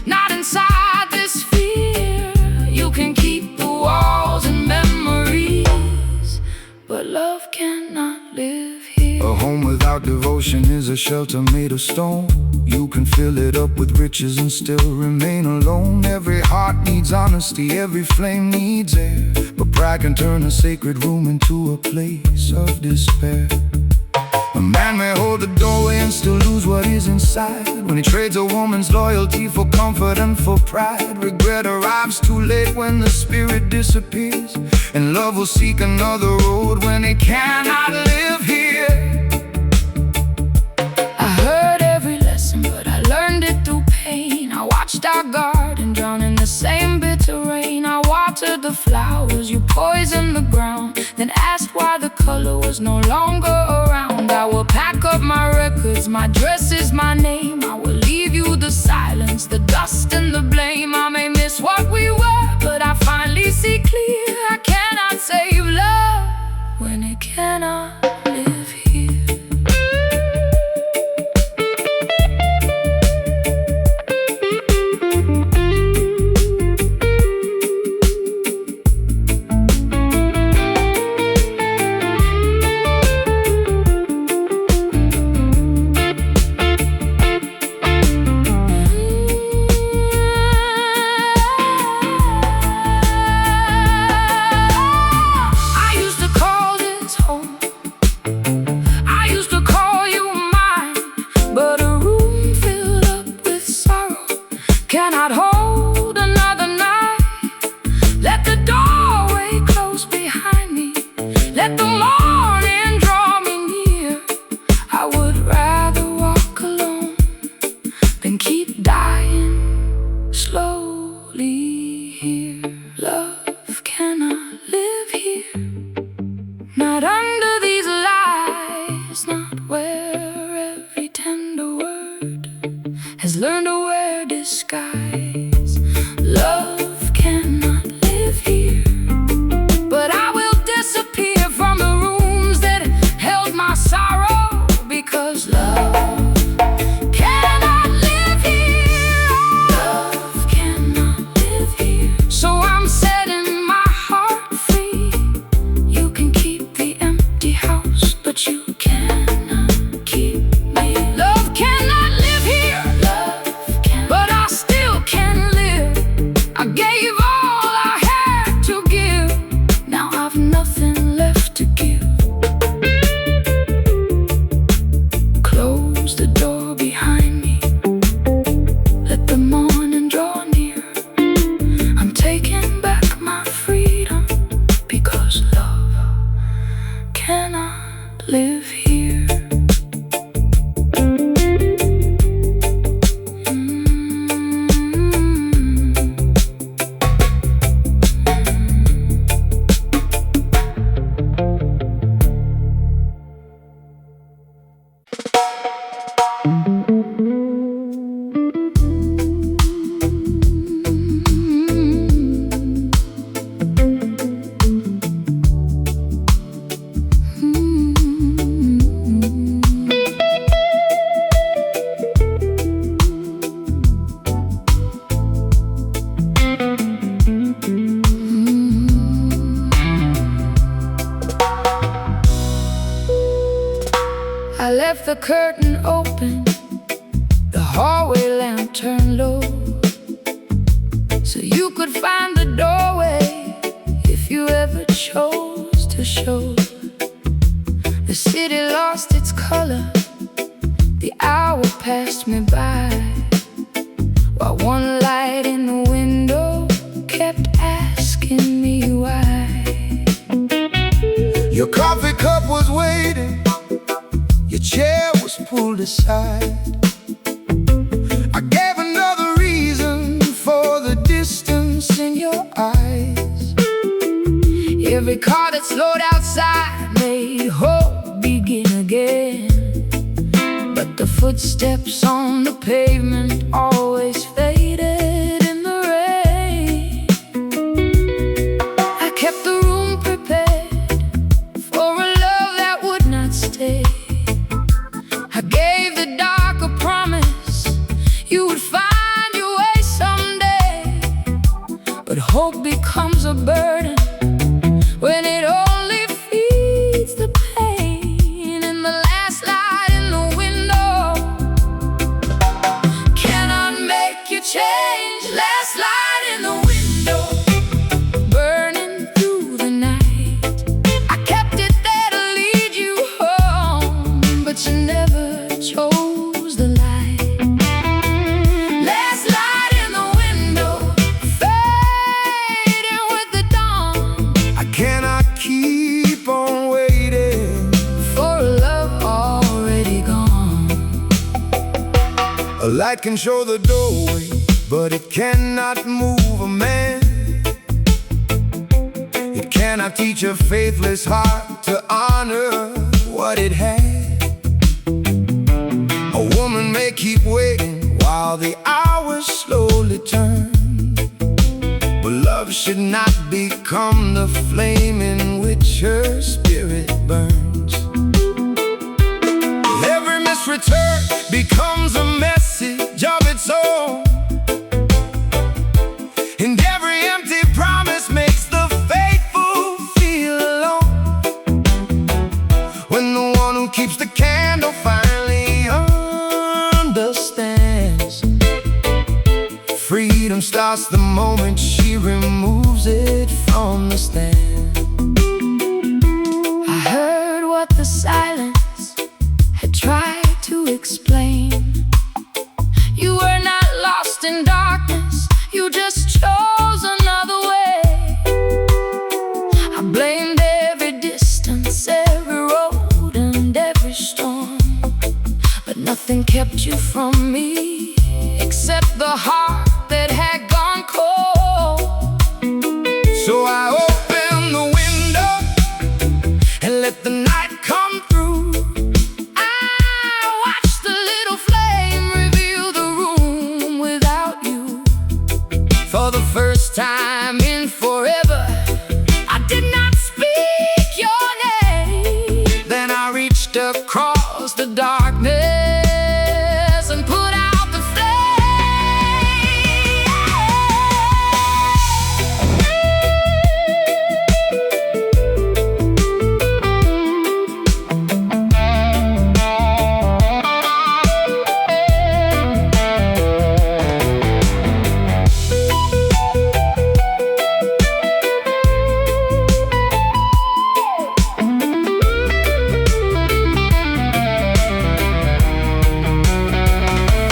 Speaker 1: not inside this fear. You can keep the walls and memories, but love cannot live here.
Speaker 2: A home without devotion is a shelter made of stone. You can fill it up with riches and still remain alone. Every heart needs honesty, every flame needs air, but pride can turn a sacred room into a place of despair. A man may hold the doorway and still lose what is inside, when he trades a woman's loyalty for comfort and for pride. Regret arrives too late when the spirit disappears, and love will seek another road when it cannot live here.
Speaker 1: I heard every lesson, but I learned it through pain. I watched our garden drown in the same bitter rain. I watered the flowers, you poisoned the ground, then asked why the color was no longer around. I will pack up my records, my dress is my name. I will leave you the silence, the dust and the blame. I may miss what we were, but I finally see clear. I cannot save love when it cannot live here. Cannot hold another night. Let the doorway close behind me. Let the morning draw me near. I would rather walk alone than keep dying slowly here. Love cannot live here, not under these lies, not where every tender word has learned to wear disguise. Love cannot live here, but I will disappear from the rooms that held my sorrow, because love cannot live here. Love cannot live here. So I'm setting my heart free. You can keep the empty house, but you cannot keep me. Love cannot live here, but I still can live. I gave all I had to give. Now I've nothing left to give. Close the door behind me. Let the morning draw near. I'm taking back my freedom, because love cannot live here. the curtain open, the hallway lamp turned low, so you could find the doorway if you ever chose to show. The city lost its color, the hour passed me by, while one light in the window kept asking me why.
Speaker 2: Your coffee cup was waiting, your chair was pulled aside. I gave another reason for the distance in your eyes. Every car that slowed outside made hope begin again, but the footsteps on the pavement always faded in the rain. I kept the room prepared for a love that would not stay. I gave the dark a promise you would find your way someday, but hope becomes a burden when it only feeds the pain. In the last light in the window cannot make you change. Last light in the window, burning through the night. I kept it there to lead you home, but you never chose the light. Last light in the window, fading with the dawn. I cannot keep on waiting
Speaker 1: For a love already gone.
Speaker 2: A light can show the doorway, but it cannot move a man. It cannot teach a faithless heart to honor what it had. A woman may keep waiting while the hours slowly turn, but love should not become the flame in which her spirit burns. Every missed return becomes a message of its own, and every empty promise makes the faithful feel alone. When the one who keeps the candle finally understands, freedom starts the moment she removes it from the stand.
Speaker 1: I heard what the silence had tried to explain. You were not lost in darkness, you just chose another way. I blamed every distance, every road and every storm, but nothing kept you from me except the heart that had gone cold.
Speaker 2: So I opened the window and let the night come through.
Speaker 1: I watched the little flame reveal the room without you.
Speaker 2: For the first time in forever,
Speaker 1: I did not speak your name.
Speaker 2: then I reached across the darkness and put out the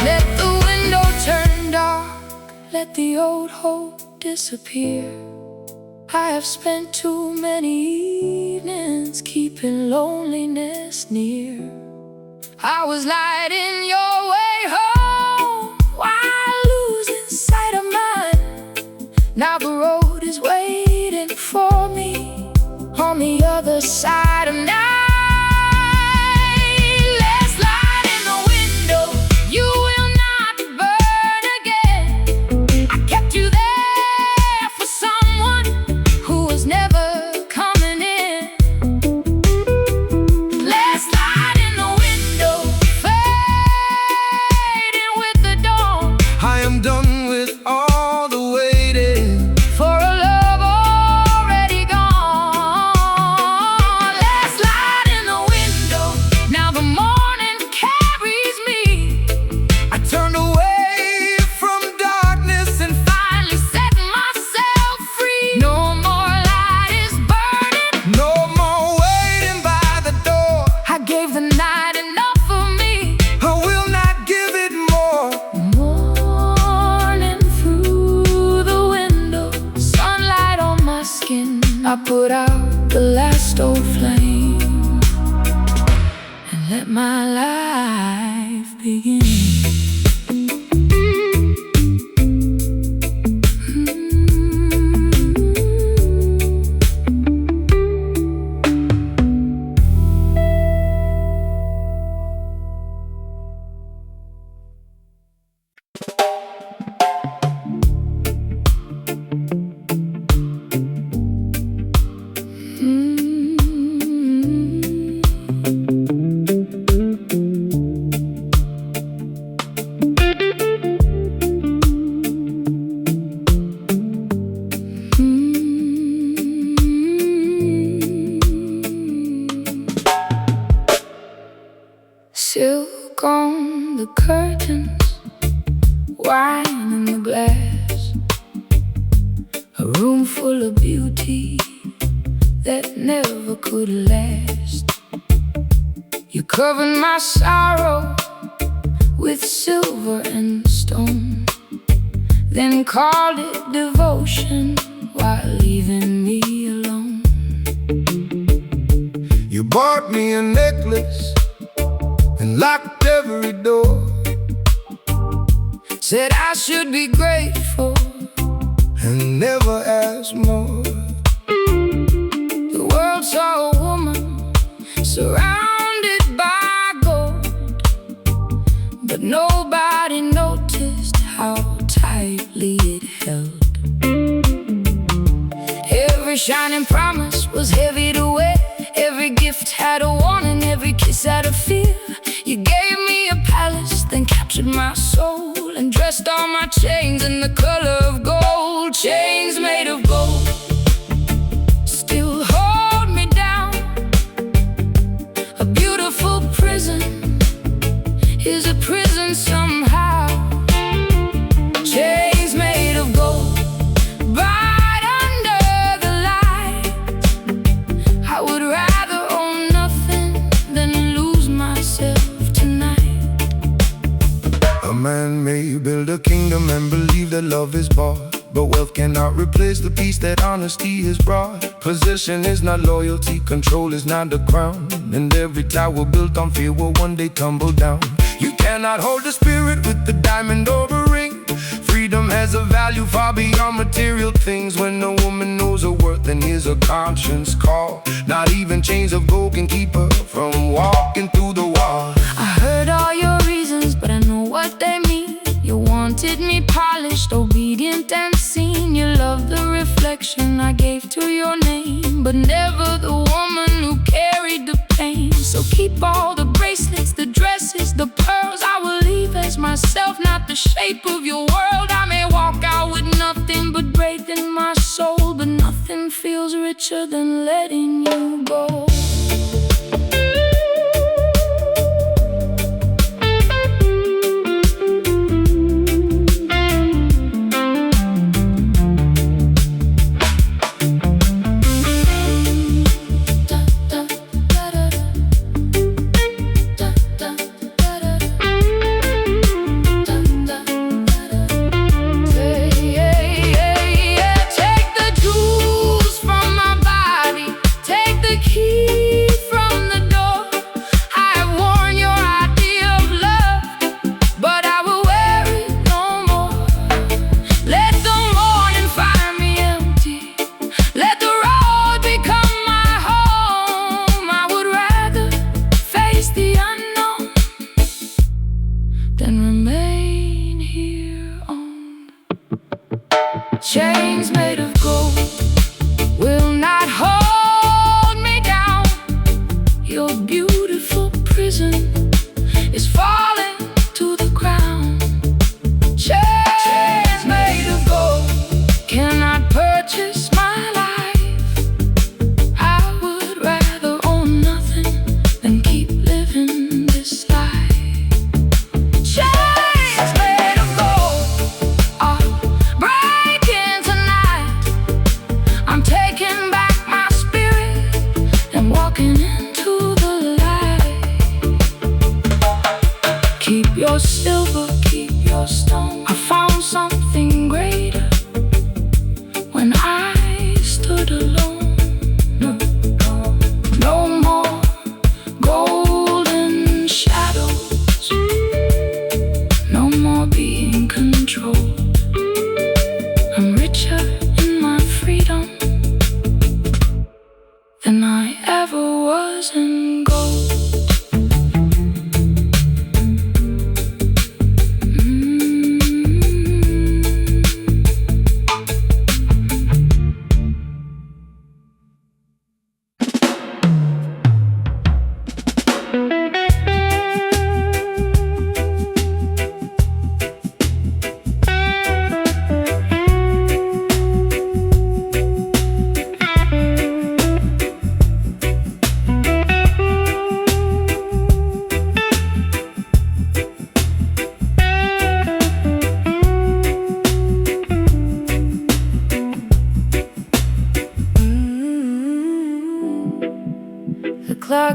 Speaker 1: Let the window turn dark, let the old hope disappear. I have spent too many evenings keeping loneliness near. I was lighting your way home while losing sight of mine. Now the road is waiting for me on the other side of night. Last light in the window, you will not burn again. I kept you there for someone who was never coming in. Last light in the window, fading with the dawn.
Speaker 2: I am done with all the waiting.
Speaker 1: For a love already gone. Last light the curtains, wine in the glass, a room full of beauty that never could last. You covered my sorrow with silver and stone, then called it devotion while leaving me alone.
Speaker 2: You bought me a necklace and locked every door,
Speaker 1: said I should be grateful
Speaker 2: and never ask more.
Speaker 1: The world saw a woman surrounded by gold, but nobody noticed how tightly it held. Every shining promise was heavy to wear, every gift had a warning, every kiss had a fear. You gave me a palace, then captured my soul, and dressed all my chains in the color of gold. Chains made of gold still hold me down. A beautiful prison is a prison somehow. Chains made of gold right under the light. I would rather own nothing than lose myself tonight.
Speaker 2: A man may build a kingdom and believe that love is bought, but wealth cannot replace the peace that honesty has brought. Possession is not loyalty, control is not the crown, and every tower built on fear will one day tumble down. You cannot hold the spirit with the diamond or a ring. Freedom has a value far beyond material things. When a woman knows her worth, then hears her conscience call. Not even chains of gold can keep her from walking through the wall.
Speaker 1: I heard all your reasons, but I know what they mean. You wanted me polished, obedient and seen. You loved the reflection I gave to your name, but never the woman who carried the pain. So keep all the bracelets, the dresses, the pearls. I will leave as myself, not the shape of your world. I may walk out with nothing but breath in my soul, but nothing feels richer than letting you go. Chains made of gold will not hold me down. Your beautiful prison is falling to the ground. Chains made of gold cannot purchase my life. I would rather own nothing than keep living this life. Chains made of gold are breaking tonight. I'm taking back my spirit and walking into the light. Keep your silver, keep your stone. I found something greater when I stood alone. No more golden shadows, no more being controlled. I'm richer in my freedom than I ever was in gold.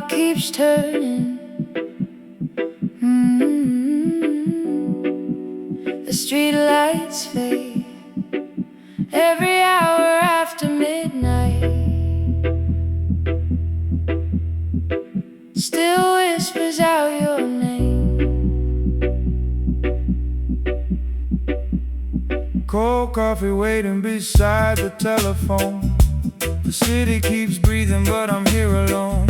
Speaker 1: clock keeps turning. The street lights fade every hour after midnight. Still whispers out your name.
Speaker 2: Cold coffee waiting beside the telephone. The city keeps breathing, but I'm here alone.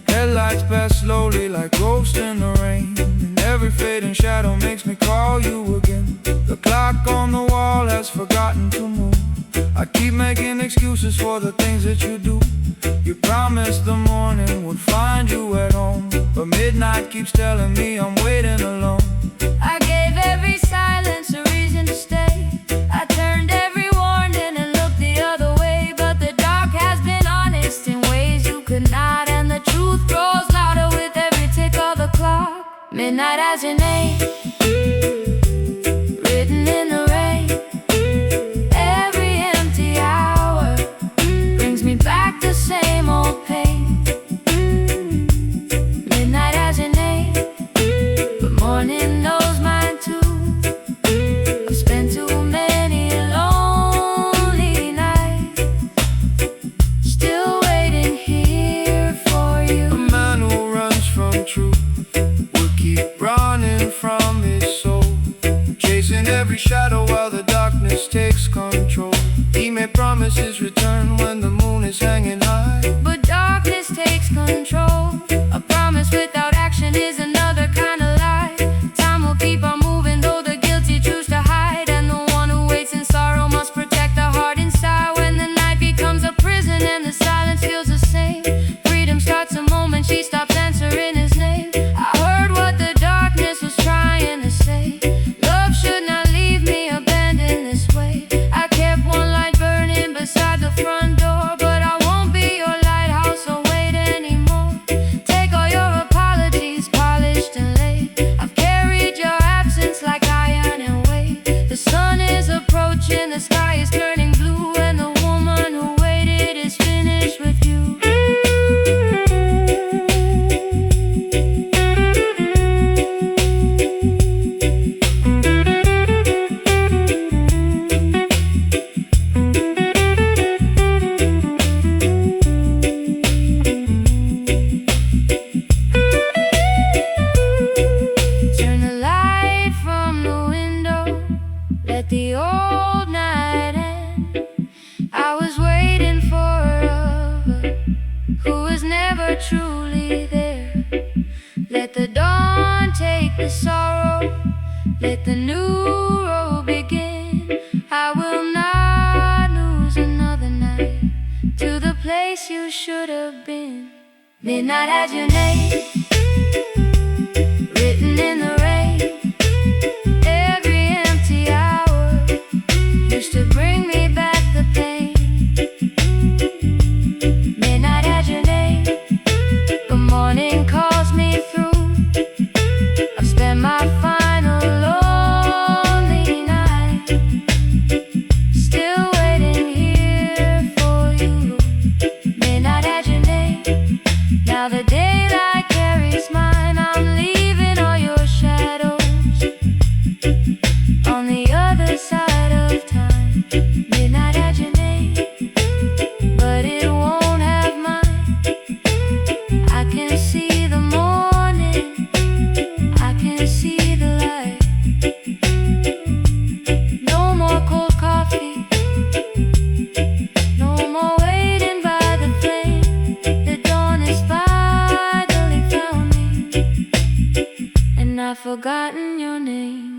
Speaker 2: Headlights pass slowly like ghosts in the rain, and every fading shadow makes me call you again. The clock on the wall has forgotten to move. I keep making excuses for the things that you do. You promised the morning would find you at home, but midnight keeps telling me I'm waiting alone.
Speaker 1: I gave every silence a reason to stay. I turned every warning and looked the other way, but the dark has been honest in ways you could not, and the truth grows louder with every tick of the clock. Midnight has your name written in the rain. Every empty hour brings me back the same old pain. Midnight has your name, but morning knows mine too. I've spent too many lonely nights, still waiting here for you.
Speaker 2: A man who runs from truth will keep running from his soul, chasing every shadow while the darkness takes control. He may promise his return when the moon is hanging high,
Speaker 1: but darkness takes control. A promise without action is another kind of lie. Time will keep on moving though the guilty choose to hide, and the one who waits in sorrow must protect the heart inside. When the night becomes a prison and the silence feels the same, freedom starts the moment she stops answering his name. I heard what the darkness was trying to say. Love should not leave me abandoned this way. I kept one light burning beside the front door, but I won't be your lighthouse or wait anymore. Take all your apologies, polished and laid. I've carried your absence like iron and weight. The sun is approaching, the sky is turning blue, and the woman who waited is finished with you. Turn the light from the window, let the old night end. I was waiting for a lover who was never truly there. Let the dawn take the sorrow, let the new road begin. I will not lose another night to the place you should have been. Midnight has your name written in the rain. Every empty hour used to bring me back the pain. Midnight has your name, the morning calls me through. I've spent my final lonely night, still waiting here for you. Midnight has your name, now the daylight carries mine. I'm leaving all your shadows on the other side of time. Midnight had your name, but it won't have mine. I can see the morning, I can see the light. No more cold coffee, no more waiting by the flame. The dawn has finally found me, and I've forgotten your name.